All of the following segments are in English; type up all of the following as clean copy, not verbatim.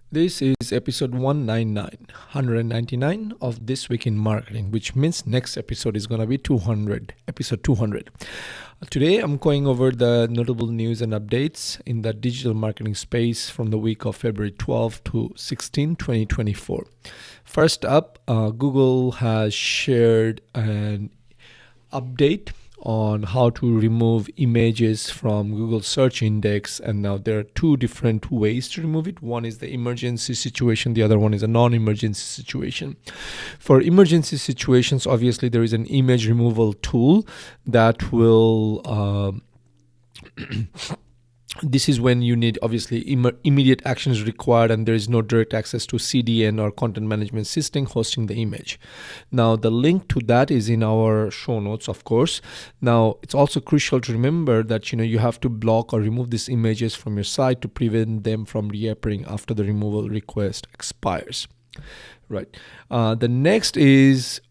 This is episode 199 of This Week in Marketing, which means next episode is going to be 200, episode 200. Today, I'm going over the notable news and updates in the digital marketing space from the week of February 12 to 16, 2024. First up, Google has shared an update on how to remove images from Google search index, and now there are two different ways to remove it. One is the emergency situation, the other one is a non-emergency situation. For emergency situations, obviously there is an image removal tool that will this is when you need obviously immediate actions required and there is no direct access to CDN or content management system hosting the image. Now the link to that is in our show notes, of course. Now it's also crucial to remember that you have to block or remove these images from your site to prevent them from reappearing after the removal request expires. Right. The next is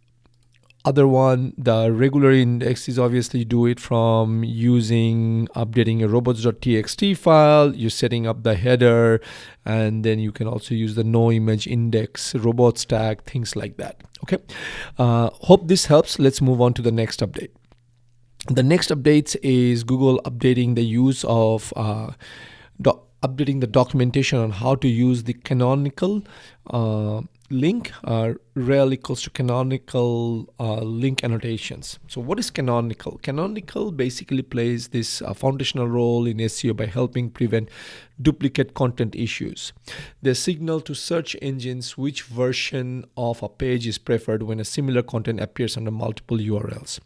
other one, the regular index is obviously do it from updating a robots.txt file, you're setting up the header, and then you can also use the no image index, robots tag, things like that. Okay. Hope this helps. Let's move on to the next update. The next update is Google updating the use of updating the documentation on how to use the canonical link, rel equals to canonical link annotations. So what is canonical? Canonical basically plays this foundational role in SEO by helping prevent duplicate content issues. They signal to search engines which version of a page is preferred when a similar content appears under multiple URLs.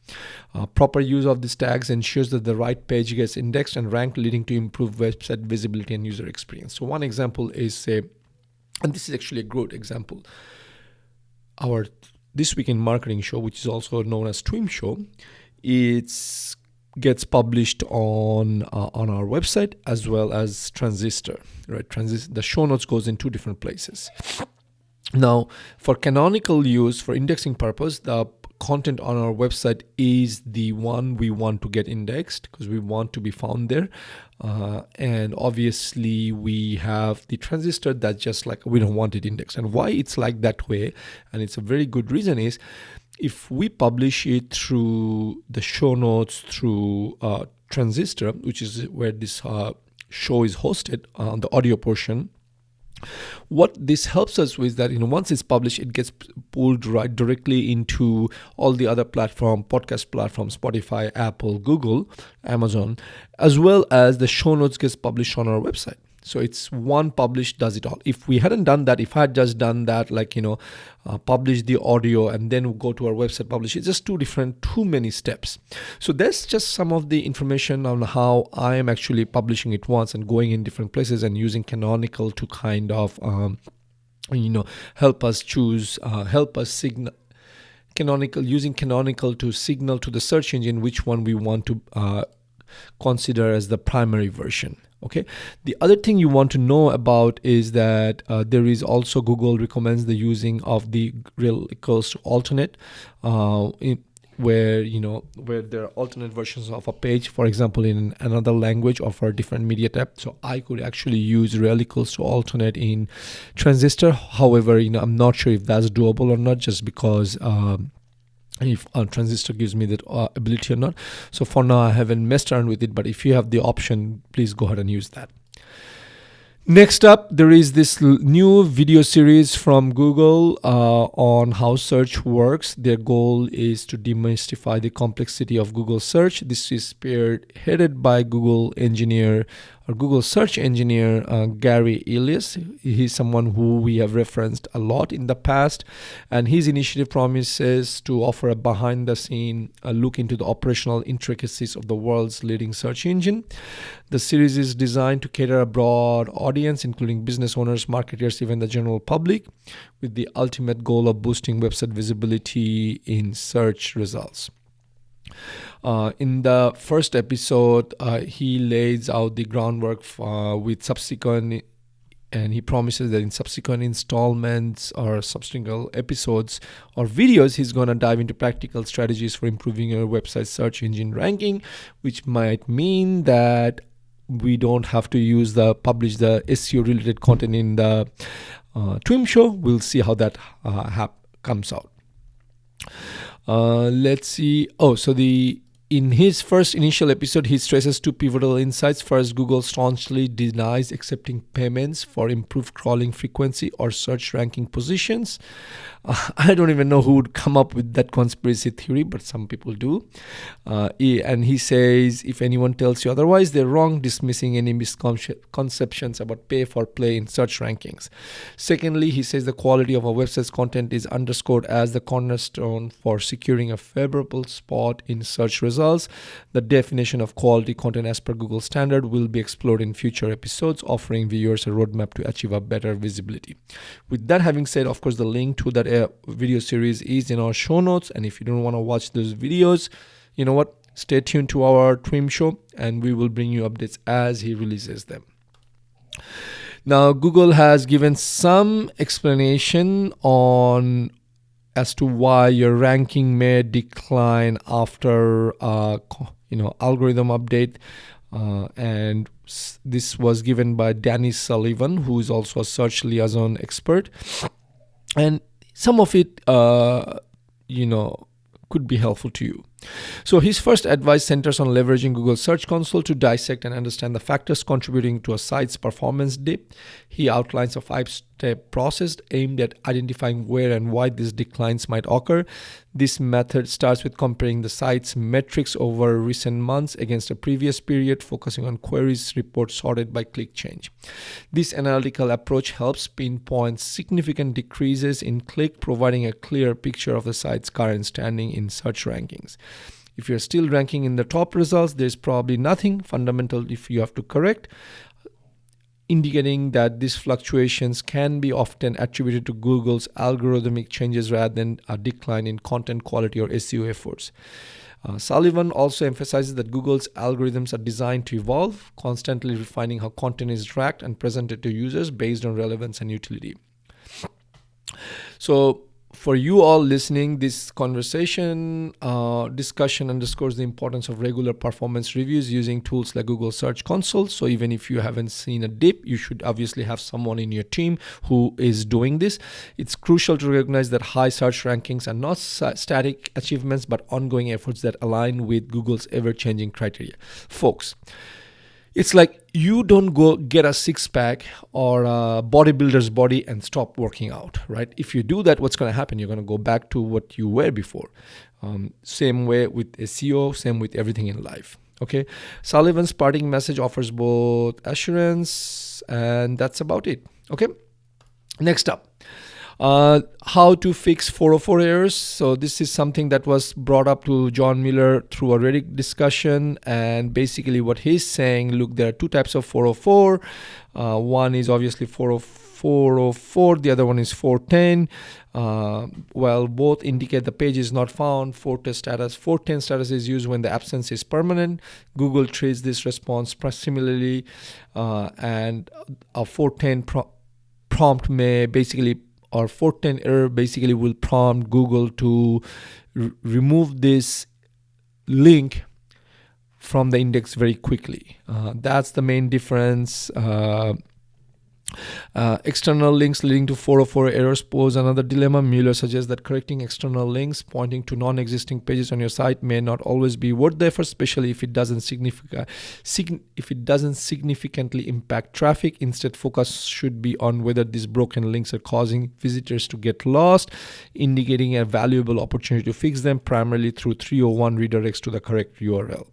Proper use of these tags ensures that the right page gets indexed and ranked, leading to improved website visibility and user experience. So one example is and this is actually a good example. Our This Week in Marketing show, which is also known as TWIM show, it gets published on our website as well as Transistor. Right, the show notes goes in two different places. Now, for canonical use, for indexing purpose, the content on our website is the one we want to get indexed because we want to be found there. And obviously we have the Transistor that's just like we don't want it indexed. And why it's like that way, and it's a very good reason, is if we publish it through the show notes through Transistor, which is where this show is hosted on the audio portion, what this helps us with that, once it's published, it gets pulled right directly into all the other podcast platforms, Spotify, Apple, Google, Amazon, as well as the show notes gets published on our website. So it's one publish does it all. If we hadn't done that, if I had just done that, publish the audio and then go to our website, publish it's just too many steps. So that's just some of the information on how I am actually publishing it once and going in different places and using Canonical to kind of, help us signal. Using Canonical to signal to the search engine which one we want to consider as the primary version. Okay. The other thing you want to know about is that there is also Google recommends the using of the rel equals to alternate, where there are alternate versions of a page, for example, in another language or for a different media type. So I could actually use rel equals to alternate in Transistor. However, I'm not sure if that's doable or not, just because if Transistor gives me that ability or not. So for now, I haven't messed around with it, but if you have the option, please go ahead and use that. Next up, there is this new video series from Google on how search works. Their goal is to demystify the complexity of Google search. This is headed by Google search engineer Gary Elias. He's someone who we have referenced a lot in the past, and his initiative promises to offer a behind-the-scene look into the operational intricacies of the world's leading search engine. The series is designed to cater a broad audience, including business owners, marketers, even the general public, with the ultimate goal of boosting website visibility in search results. In the first episode, he lays out the groundwork with subsequent, and he promises that in subsequent installments or subsequent episodes or videos, he's going to dive into practical strategies for improving your website search engine ranking, which might mean that we don't have to publish the SEO related content in the TWIM show. We'll see how that comes out. Let's see. In his first initial episode, he stresses two pivotal insights. First, Google staunchly denies accepting payments for improved crawling frequency or search ranking positions. I don't even know who would come up with that conspiracy theory, but some people do. And he says, if anyone tells you otherwise, they're wrong, dismissing any misconceptions about pay for play in search rankings. Secondly, he says the quality of a website's content is underscored as the cornerstone for securing a favorable spot in search results. The definition of quality content as per Google standard will be explored in future episodes, offering viewers a roadmap to achieve a better visibility. With that having said, of course, the link to that video series is in our show notes, and if you don't want to watch those videos, you know what, stay tuned to our TWIM show and we will bring you updates as he releases them. Now, Google has given some explanation on as to why your ranking may decline after algorithm update, and this was given by Danny Sullivan, who is also a search liaison expert, and some of it could be helpful to you. So his first advice centers on leveraging Google Search Console to dissect and understand the factors contributing to a site's performance dip. He outlines a 5-step process aimed at identifying where and why these declines might occur. This method starts with comparing the site's metrics over recent months against a previous period, focusing on queries reports sorted by click change. This analytical approach helps pinpoint significant decreases in click, providing a clear picture of the site's current standing in search rankings. If you're still ranking in the top results, there's probably nothing fundamental if you have to correct, indicating that these fluctuations can be often attributed to Google's algorithmic changes rather than a decline in content quality or SEO efforts. Sullivan also emphasizes that Google's algorithms are designed to evolve, constantly refining how content is tracked and presented to users based on relevance and utility. So, for you all listening, this discussion underscores the importance of regular performance reviews using tools like Google Search Console. So even if you haven't seen a dip, you should obviously have someone in your team who is doing this. It's crucial to recognize that high search rankings are not static achievements, but ongoing efforts that align with Google's ever-changing criteria. Folks, it's like you don't go get a six-pack or a bodybuilder's body and stop working out, right? If you do that, what's going to happen? You're going to go back to what you were before. Same way with SEO, same with everything in life, okay? Sullivan's parting message offers both assurance, and that's about it, okay? Next up. How to fix 404 errors. So this is something that was brought up to John Miller through a Reddit discussion, and basically what he's saying, look, there are two types of 404. One is obviously 404, the other one is 410. Well, both indicate the page is not found. 410 status is used when the absence is permanent. Google treats this response similarly, and a 410 prompt may basically, or 410 error basically will prompt Google to remove this link from the index very quickly. That's the main difference. External links leading to 404 errors pose another dilemma. Mueller suggests that correcting external links pointing to non-existing pages on your site may not always be worth the effort, especially if it doesn't significantly impact traffic. Instead, focus should be on whether these broken links are causing visitors to get lost, indicating a valuable opportunity to fix them, primarily through 301 redirects to the correct URL.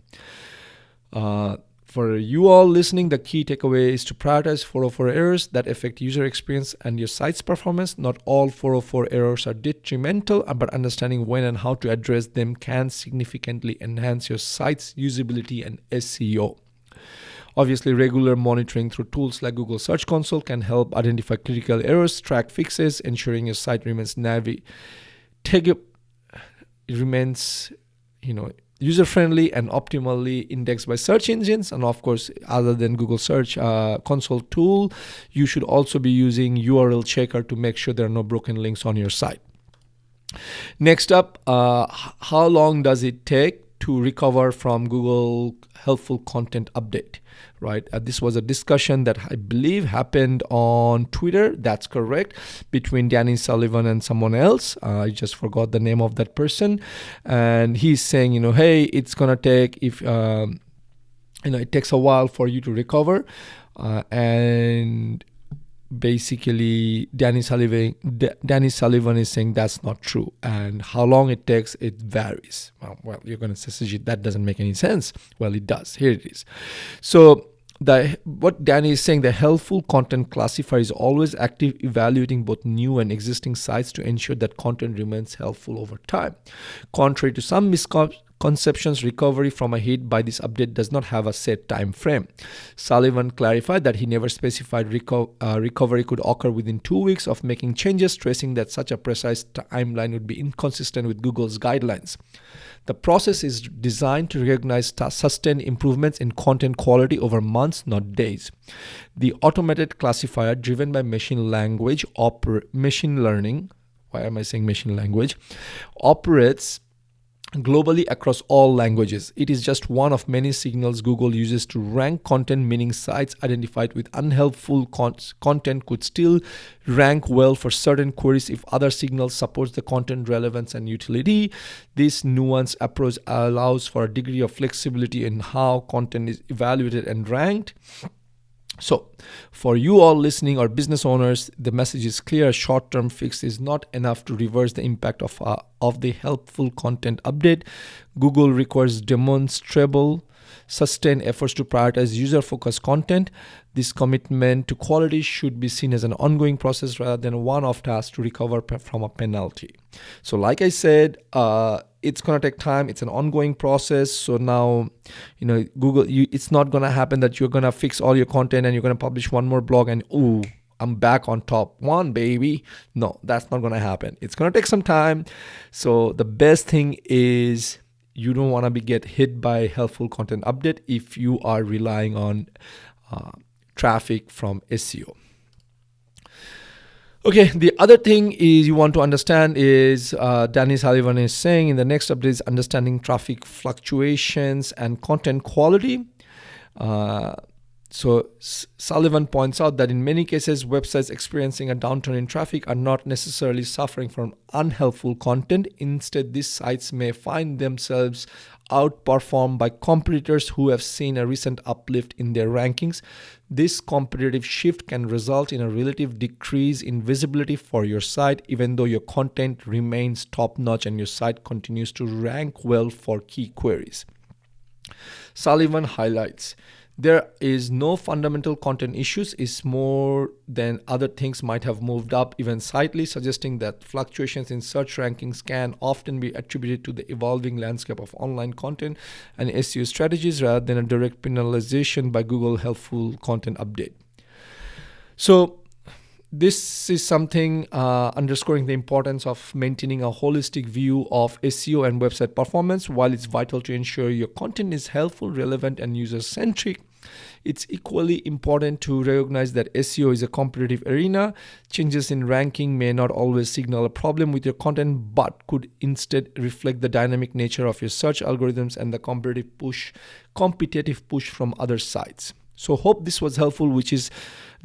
For you all listening, the key takeaway is to prioritize 404 errors that affect user experience and your site's performance. Not all 404 errors are detrimental, but understanding when and how to address them can significantly enhance your site's usability and SEO. Obviously, regular monitoring through tools like Google Search Console can help identify critical errors, track fixes, ensuring your site remains user-friendly and optimally indexed by search engines. And of course, other than Google Search Console tool, you should also be using URL checker to make sure there are no broken links on your site. Next up, how long does it take to recover from Google helpful content update, right? This was a discussion that I believe happened on Twitter. That's correct, between Danny Sullivan and someone else. I just forgot the name of that person. And he's saying, hey, it's going to take, if, it takes a while for you to recover. And basically Danny Sullivan is saying that's not true, and how long it takes, it varies. Well, you're going to say that doesn't make any sense. Well, it does. Here it is. So what Danny is saying, the helpful content classifier is always active, evaluating both new and existing sites to ensure that content remains helpful over time. Contrary to some misconceptions, recovery from a hit by this update does not have a set time frame. Sullivan clarified that he never specified recovery could occur within 2 weeks of making changes, stressing that such a precise timeline would be inconsistent with Google's guidelines. The process is designed to recognize sustained improvements in content quality over months, not days. The automated classifier, driven by machine learning, why am I saying machine language, operates globally across all languages. It is just one of many signals Google uses to rank content, meaning sites identified with unhelpful content could still rank well for certain queries if other signals supports the content relevance and utility. This nuanced approach allows for a degree of flexibility in how content is evaluated and ranked. So, for you all listening or business owners, the message is clear. A short-term fix is not enough to reverse the impact of the helpful content update. Google requires demonstrable, sustained efforts to prioritize user-focused content. This commitment to quality should be seen as an ongoing process rather than a one-off task to recover from a penalty. So, like I said, it's going to take time. It's an ongoing process. So now, Google, it's not going to happen that you're going to fix all your content and you're going to publish one more blog and, ooh, I'm back on top one, baby. No, that's not going to happen. It's going to take some time. So the best thing is you don't want to get hit by helpful content update if you are relying on traffic from SEO. Okay, the other thing is you want to understand is Danny Sullivan is saying in the next update is understanding traffic fluctuations and content quality. So Sullivan points out that in many cases, websites experiencing a downturn in traffic are not necessarily suffering from unhelpful content. Instead, these sites may find themselves outperformed by competitors who have seen a recent uplift in their rankings. This competitive shift can result in a relative decrease in visibility for your site, even though your content remains top-notch and your site continues to rank well for key queries. Sullivan highlights, there is no fundamental content issues, is more than other things might have moved up even slightly, suggesting that fluctuations in search rankings can often be attributed to the evolving landscape of online content and SEO strategies rather than a direct penalization by Google helpful content update. So this is something underscoring the importance of maintaining a holistic view of SEO and website performance. While it's vital to ensure your content is helpful, relevant, and user-centric, it's equally important to recognize that SEO is a competitive arena. Changes in ranking may not always signal a problem with your content, but could instead reflect the dynamic nature of your search algorithms and the competitive push from other sites. So hope this was helpful, which is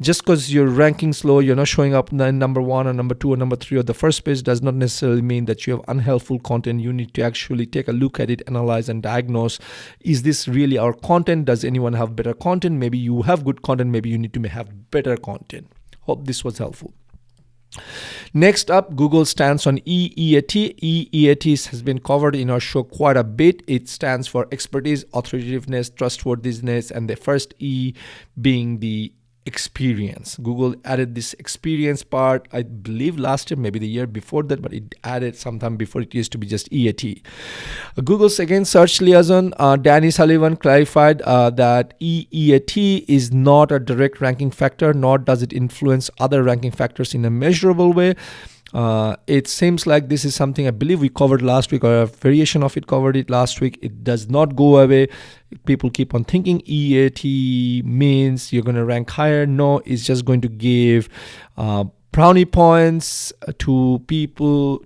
just because you're ranking slow, you're not showing up in number 1 or number 2 or number 3 or the first page does not necessarily mean that you have unhelpful content. You need to actually take a look at it, analyze and diagnose. Is this really our content? Does anyone have better content? Maybe you have good content. Maybe you need to have better content. Hope this was helpful. Next up, Google stance on EEAT. EEAT has been covered in our show quite a bit. It stands for expertise, authoritativeness, trustworthiness, and the first E being the experience. Google added this experience part, I believe last year, maybe the year before that, but it added sometime before. It used to be just EAT. Google's second search liaison, Danny Sullivan, clarified that EEAT is not a direct ranking factor, nor does it influence other ranking factors in a measurable way. It seems like this is something I believe we covered last week, or a variation of it covered it last week. It does not go away. People keep on thinking EAT means you're going to rank higher. No, it's just going to give brownie points to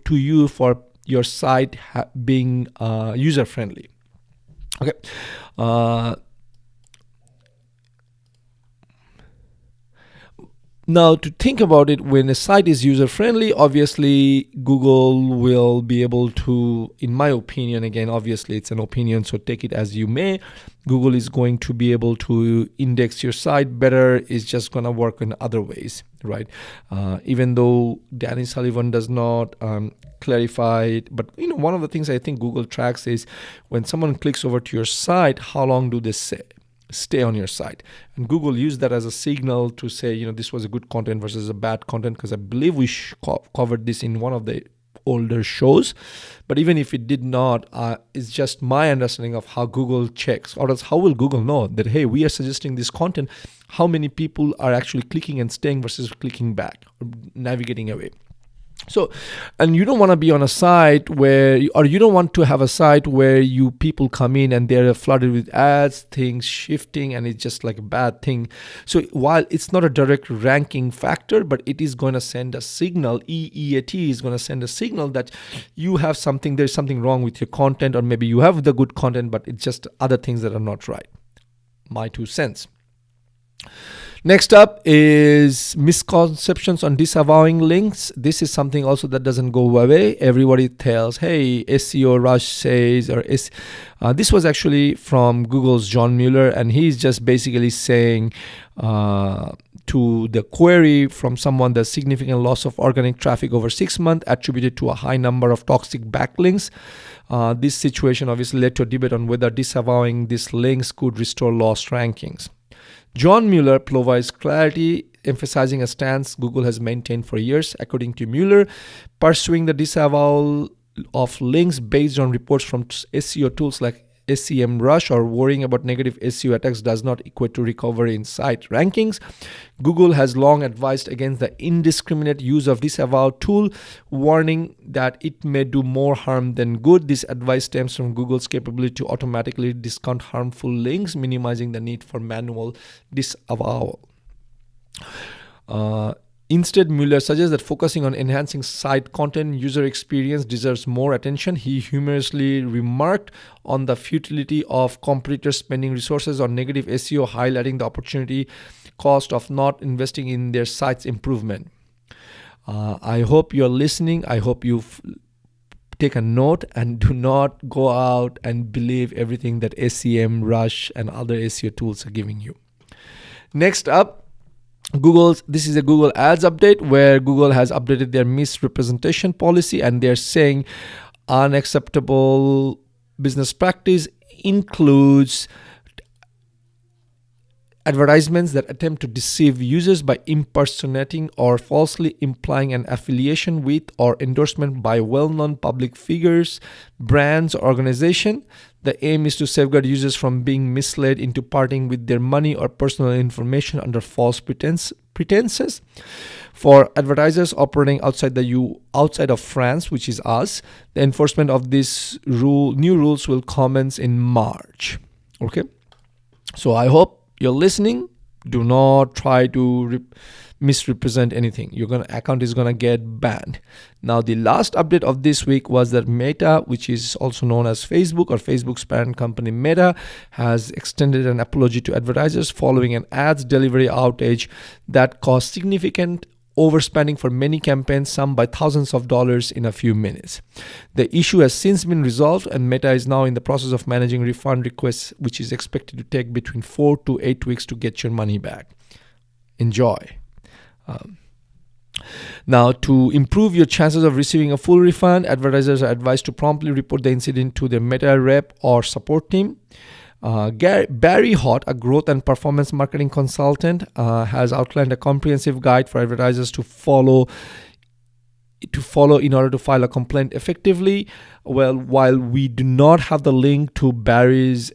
you for your site being user friendly. Okay. Uh, Now, to think about it, when a site is user friendly, obviously Google will be able to, in my opinion, again, obviously it's an opinion, so take it as you may. Google is going to be able to index your site better. It's just going to work in other ways, right? Even though Danny Sullivan does not clarify it, but one of the things I think Google tracks is when someone clicks over to your site, how long do they stay on your site, and Google used that as a signal to say this was a good content versus a bad content, because I believe we covered this in one of the older shows. But even if it did not, it's just my understanding of how Google checks, or else how will Google know that, hey, we are suggesting this content, how many people are actually clicking and staying versus clicking back or navigating away. So, and you don't want to be on a site where, or you don't want to have a site where people come in and they're flooded with ads, things shifting, and it's just like a bad thing. So while it's not a direct ranking factor, but it is going to send a signal, EEAT is going to send a signal that you have something, there's something wrong with your content, or maybe you have the good content, but it's just other things that are not right. My 2 cents. Next up is misconceptions on disavowing links. This is something also that doesn't go away. Everybody tells, hey, SEO Rush says, or this was actually from Google's John Mueller, and he's just basically saying to the query from someone, the significant loss of organic traffic over 6 months attributed to a high number of toxic backlinks. This situation obviously led to a debate on whether disavowing these links could restore lost rankings. John Mueller provides clarity, emphasizing a stance Google has maintained for years. According to Mueller, pursuing the disavowal of links based on reports from SEO tools like SEMrush or worrying about negative SEO attacks does not equate to recovery in site rankings. Google has long advised against the indiscriminate use of disavow tool, warning that it may do more harm than good. This advice stems from Google's capability to automatically discount harmful links, minimizing the need for manual disavowal. Instead, Mueller suggests that focusing on enhancing site content user experience deserves more attention. He humorously remarked on the futility of competitors spending resources on negative SEO, highlighting the opportunity cost of not investing in their site's improvement. I hope you're listening. I hope you take a note and do not go out and believe everything that SEMrush and other SEO tools are giving you. Next up, this is a Google Ads update where Google has updated their misrepresentation policy, and they're saying unacceptable business practice includes advertisements that attempt to deceive users by impersonating or falsely implying an affiliation with or endorsement by well-known public figures, brands, or organizations. The aim is to safeguard users from being misled into parting with their money or personal information under false pretenses. For advertisers operating outside of France, which is us, the enforcement of this new rules will commence in March. Okay, so I hope you're listening. Do not try to misrepresent anything. Your account is gonna get banned. Now, the last update of this week was that Meta, which is also known as Facebook, or Facebook's parent company Meta, has extended an apology to advertisers following an ads delivery outage that caused significant overspending for many campaigns, some by thousands of dollars in a few minutes. The issue has since been resolved, and Meta is now in the process of managing refund requests, which is expected to take between 4 to 8 weeks to get your money back. Enjoy. Now, to improve your chances of receiving a full refund, advertisers are advised to promptly report the incident to their Meta rep or support team. Barry Hott, a growth and performance marketing consultant, has outlined a comprehensive guide for advertisers to follow in order to file a complaint effectively. Well, while we do not have the link to Barry's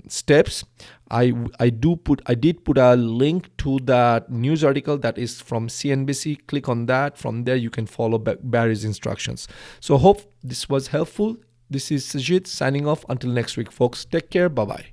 steps, I did put a link to that news article that is from CNBC. Click on that. From there, you can follow Barry's instructions. So hope this was helpful. This is Sajid signing off. Until next week, folks. Take care. Bye-bye.